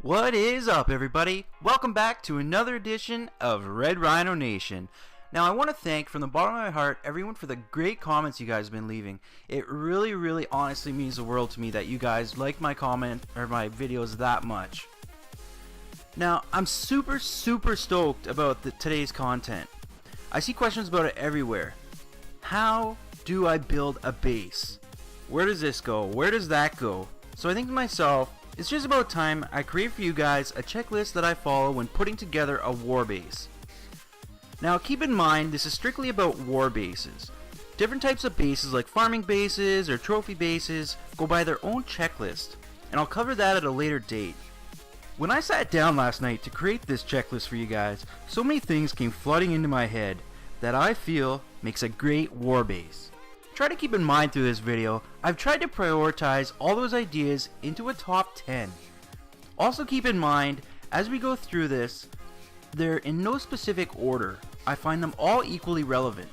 What is up, everybody? Welcome back to another edition of Red Rhino Nation. Now, I want to thank from the bottom of my heart everyone for the great comments you guys have been leaving. It really honestly means the world to me that you guys like my comment or my videos that much. Now, I'm super stoked about today's content. I see questions about it everywhere. How do I build a base? Where does this go? Where does that go? So I think to myself, it's just about time I create for you guys a checklist that I follow when putting together a war base. Now keep in mind, this is strictly about war bases. Different types of bases like farming bases or trophy bases go by their own checklist, and I'll cover that at a later date. When I sat down last night to create this checklist for you guys, so many things came flooding into my head that I feel makes a great war base. Try to keep in mind through this video, I've tried to prioritize all those ideas into a top 10. Also keep in mind, as we go through this, they're in no specific order. I find them all equally relevant.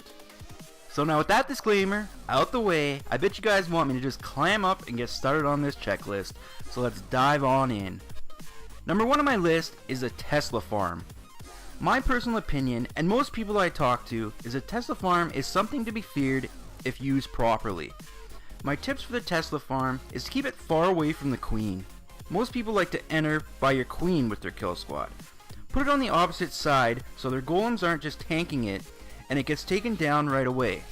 So now with that disclaimer out the way, I bet you guys want me to just clam up and get started on this checklist. So let's dive on in. Number 1 on my list is a Tesla farm. My personal opinion, and most people I talk to, is a Tesla farm is something to be feared if used properly. My tips for the Tesla farm is to keep it far away from the queen. Most people like to enter by your queen with their kill squad. Put it on the opposite side so their golems aren't just tanking it and it gets taken down right away.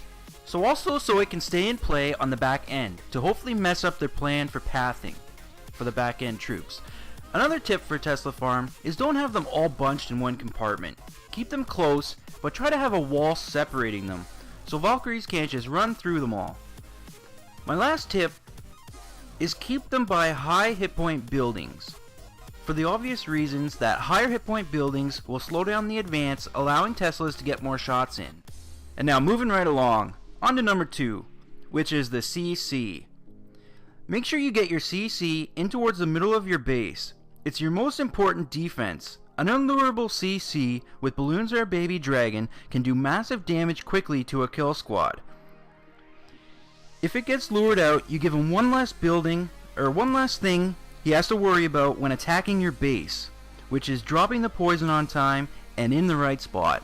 So it can stay in play on the back end to hopefully mess up their plan for pathing for the back end troops. Another tip for Tesla farm is don't have them all bunched in one compartment. Keep them close, but try to have a wall separating them so Valkyries can't just run through them all. My last tip is keep them by high hit point buildings, for the obvious reasons that higher hit point buildings will slow down the advance, allowing Teslas to get more shots in. And now moving right along, on to number 2, which is the CC. Make sure you get your CC in towards the middle of your base. It's your most important defense. An unlurable CC with balloons or a baby dragon can do massive damage quickly to a kill squad. If it gets lured out, you give him one less building, or one less thing he has to worry about when attacking your base, which is dropping the poison on time and in the right spot.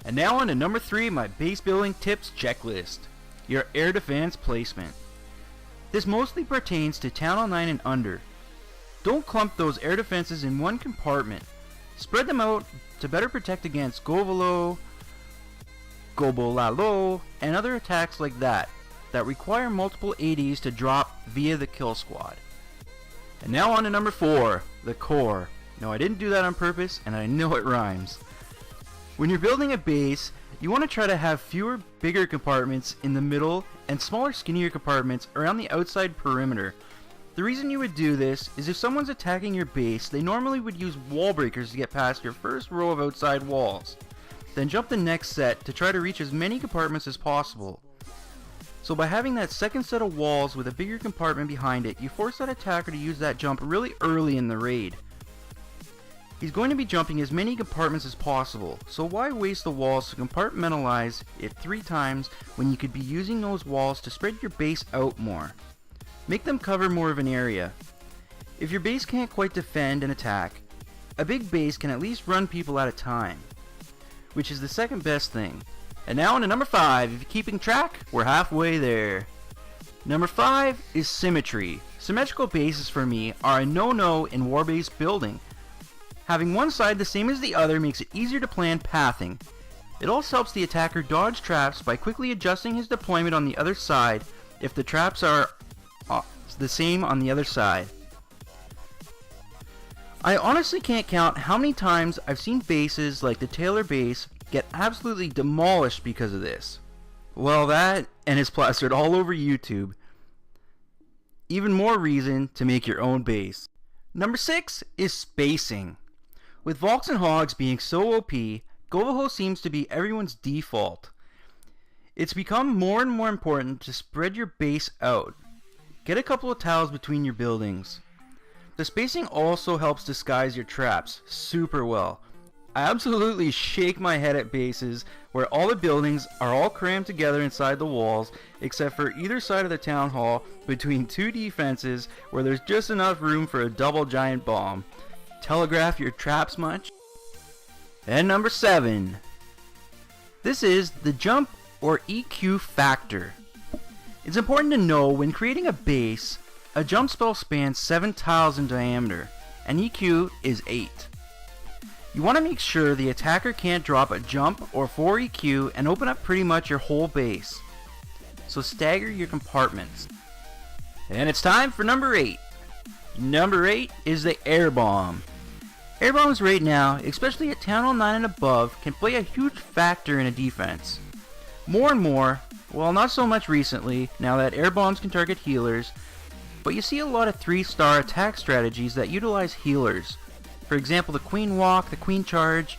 And now on to number 3, my base building tips checklist. Your air defense placement. This mostly pertains to Town Hall 9 and under. Don't clump those air defenses in one compartment. Spread them out to better protect against Govolo, Gobolalo, and other attacks like that require multiple ADs to drop via the kill squad. And now on to number 4, the core. No, I didn't do that on purpose, and I know it rhymes. When you're building a base, you want to try to have fewer bigger compartments in the middle and smaller skinnier compartments around the outside perimeter. The reason you would do this is if someone's attacking your base, they normally would use wall breakers to get past your first row of outside walls, then jump the next set to try to reach as many compartments as possible. So by having that second set of walls with a bigger compartment behind it, you force that attacker to use that jump really early in the raid. He's going to be jumping as many compartments as possible, so why waste the walls to compartmentalize it 3 times when you could be using those walls to spread your base out more? Make them cover more of an area. If your base can't quite defend and attack, a big base can at least run people at a time, which is the second best thing. And now on to number 5, if you're keeping track, we're halfway there. Number 5 is symmetry. Symmetrical bases for me are a no-no in war base building. Having one side the same as the other makes it easier to plan pathing. It also helps the attacker dodge traps by quickly adjusting his deployment on the other side if the traps are the same on the other side. I honestly can't count how many times I've seen bases like the Taylor base get absolutely demolished because of this. Well, that and it's plastered all over YouTube. Even more reason to make your own base. Number 6 is spacing. With Volks and Hogs being so OP, Govaho seems to be everyone's default. It's become more and more important to spread your base out. Get a couple of tiles between your buildings. The spacing also helps disguise your traps super well. I absolutely shake my head at bases where all the buildings are all crammed together inside the walls except for either side of the town hall between 2 defenses where there's just enough room for a double giant bomb. telegraph your traps much? And number 7. This is the jump or EQ factor. It's important to know when creating a base, a jump spell spans 7 tiles in diameter, and EQ is 8. You want to make sure the attacker can't drop a jump or 4 EQ and open up pretty much your whole base. So stagger your compartments. And it's time for number 8. Number 8 is the air bomb. Air bombs right now, especially at Town Hall 9 and above, can play a huge factor in a defense. More and more, well, not so much recently, now that air bombs can target healers, but you see a lot of 3-star attack strategies that utilize healers. For example, the Queen Walk, the Queen Charge,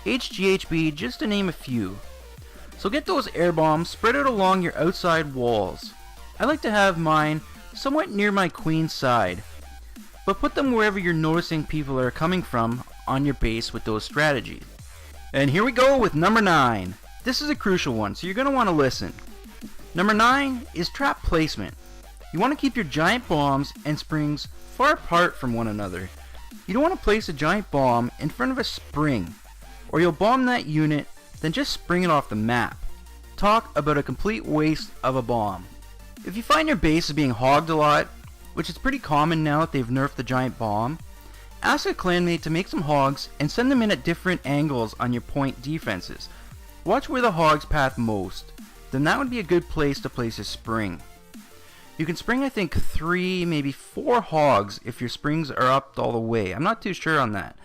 HGHB, just to name a few. So get those air bombs spread out along your outside walls. I like to have mine somewhat near my Queen's side, but put them wherever you're noticing people are coming from on your base with those strategies. And here we go with number 9. This is a crucial one, so you're going to want to listen. Number 9 is trap placement. You want to keep your giant bombs and springs far apart from one another. You don't want to place a giant bomb in front of a spring, or you'll bomb that unit, then just spring it off the map. Talk about a complete waste of a bomb. If you find your base is being hogged a lot, which is pretty common now that they've nerfed the giant bomb, ask a clanmate to make some hogs and send them in at different angles on your point defenses. Watch where the hogs path most, then that would be a good place to place a spring. You can spring, I think, 3, maybe 4 hogs if your springs are up all the way. I'm not too sure on that.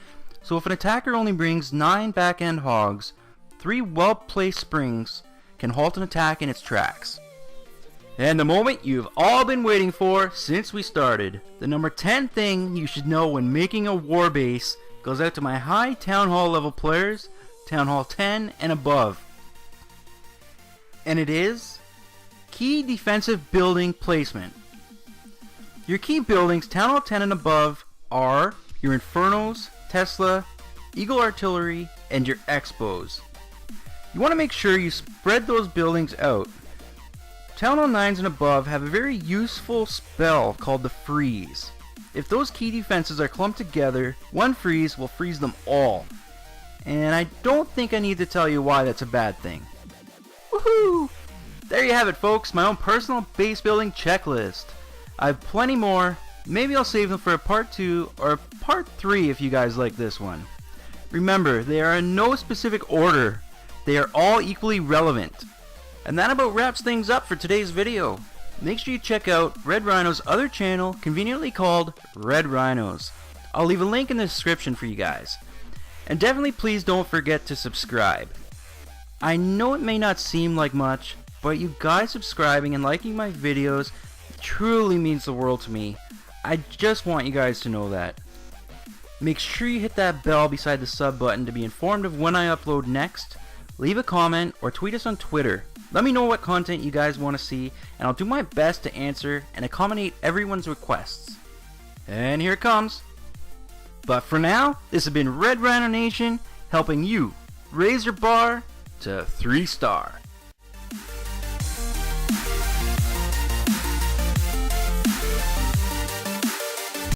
So if an attacker only brings 9 back-end hogs, 3 well-placed springs can halt an attack in its tracks. And the moment you've all been waiting for since we started. The number 10 thing you should know when making a war base goes out to my high Town Hall level players, Town Hall 10 and above. And it is key defensive building placement. Your key buildings, Town Hall 10 and above, are your Infernos, Tesla, Eagle Artillery, and your Expos. You want to make sure you spread those buildings out. Town Hall 9s and above have a very useful spell called the Freeze. If those key defenses are clumped together, one freeze will freeze them all. And I don't think I need to tell you why that's a bad thing. Woohoo! There you have it, folks, my own personal base building checklist. I have plenty more. Maybe I'll save them for a part 2 or a part 3 if you guys like this one. Remember, they are in no specific order. They are all equally relevant. And that about wraps things up for today's video. Make sure you check out Red Rhino's other channel, conveniently called Red Rhinos. I'll leave a link in the description for you guys. And definitely please don't forget to subscribe. I know it may not seem like much, but you guys subscribing and liking my videos truly means the world to me. I just want you guys to know that. Make sure you hit that bell beside the sub button to be informed of when I upload next. Leave a comment or tweet us on Twitter. Let me know what content you guys want to see, and I'll do my best to answer and accommodate everyone's requests. And here it comes. But for now, this has been Red Rhino Nation, helping you raise your bar to 3-star.